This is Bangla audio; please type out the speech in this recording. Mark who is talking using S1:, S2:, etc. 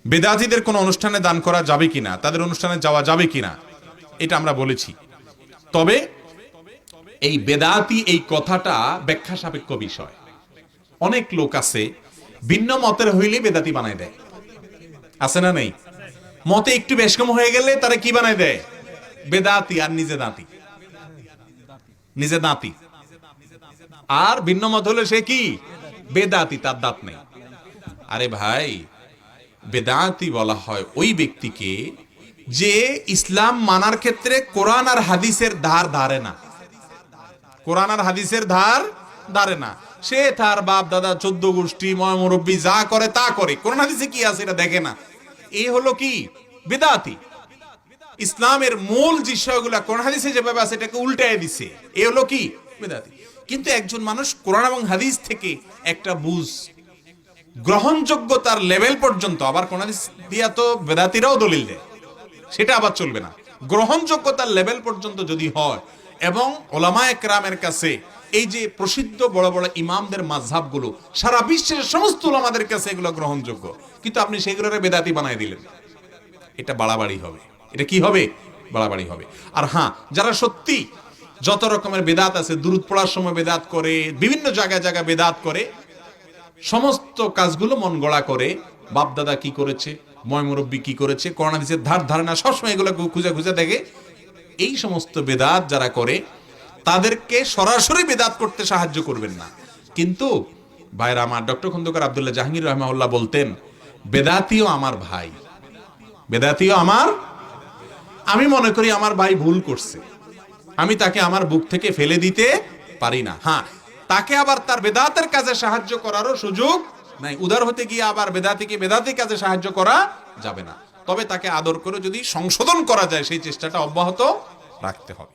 S1: বেদাতীদের কোনো অনুষ্ঠানে দান করা যাবে কিনা, তাদের অনুষ্ঠানে যাওয়া যাবে কিনা, এটা আমরা বলেছি। তবে এই বেদাতি এই কথাটা ব্যাখ্যা সাপেক্ষ বিষয়। অনেক লোক আছে ভিন্ন মতের হইলে বেদাতি বানায় দেয়, আছে না নেই? মতে একটু বেশ কম হয়ে গেলে তারা কি বানায় দেয়? বেদাতি। আর নিজে দাঁতি, নিজে দাঁতি। আর ভিন্ন মত হলে সে কি? বেদাতি, তার দাঁত নেই। আরে ভাই, বেদাতি বলা হয় ওই ব্যক্তিকে যে ইসলাম মানার ক্ষেত্রে কোরআন আর হাদিসের ধার ধারে না। কোরআন আর হাদিসের ধার ধারে না। সে তার বাপ দাদা 14 গোষ্ঠী ময় মুরব্বী যা করে তা করে, কোরআন হাদিসে কি আছে এটা দেখে না। এই হলো কি? বেদাতি। ইসলামের মূল বিষয়গুলা কোরআন হাদিসে যেভাবে আছে এটাকে উল্টায় দিছে, এ হলো কি? বেদাতি। কিন্তু একজন মানুষ কোরআন এবং হাদিস থেকে একটা বুঝ গ্রহণযোগ্যতার লেভেল পর্যন্ত, আবার কোরআন হাদিস দিয়া তো বেদাতিরাও দলিল দেয়, সেটা আবার চলবে না। গ্রহণযোগ্যতার লেভেল পর্যন্ত যদি হয় এবং ওলামায়ে কেরামের কাছে এই যে প্রসিদ্ধ বড় বড় ইমামদের মাযহাবগুলো সারা বিশ্বের সমস্ত ওলামাদের কাছে এগুলো গ্রহণযোগ্য, কিন্তু আপনি সেগুলোরে বেদাতি বানায় দিলেন, এটা বাড়াবাড়ি হবে। এটা কি হবে? বাড়াবাড়ি হবে। আর হ্যাঁ, যারা সত্যি যত রকমের বেদাত আছে, দুরূদ পড়ার সময় বেদাত করে, বিভিন্ন জায়গায় জায়গায় বেদাত করে, সমস্ত কাজগুলো মন গড়া করে, বাপদাদা কি করেছে, ময় মুরব্বী কি করেছে, কোরআন হাদিসের ধার ধারে না, সবসময় এগুলো খুঁজে খুঁজে দেখে, এই সমস্ত বেদাত যারা করে তাদেরকে সরাসরি বেদাত করতে সাহায্য করবেন না। কিন্তু ভাইরা আমার, ডক্টর খন্দকার আব্দুল্লাহ জাহাঙ্গীর রাহিমাহুল্লাহ বলতেন, বেদাতিও আমার ভাই, বেদাতিও আমার। আমি মনে করি আমার ভাই ভুল করছে, আমি তাকে আমার বুক থেকে ফেলে দিতে পারি না। হ্যাঁ, তাকে আবার তার বেদাতের কাজে সাহায্য করারও সুযোগ নাই। উদার হতে গিয়ে আবার বেদাতিকে বেদাতি কাজে সাহায্য করা যাবে না। তবে তাকে আদর করে যদি সংশোধন করা যায়, সেই চেষ্টাটা অব্যাহত রাখতে হবে।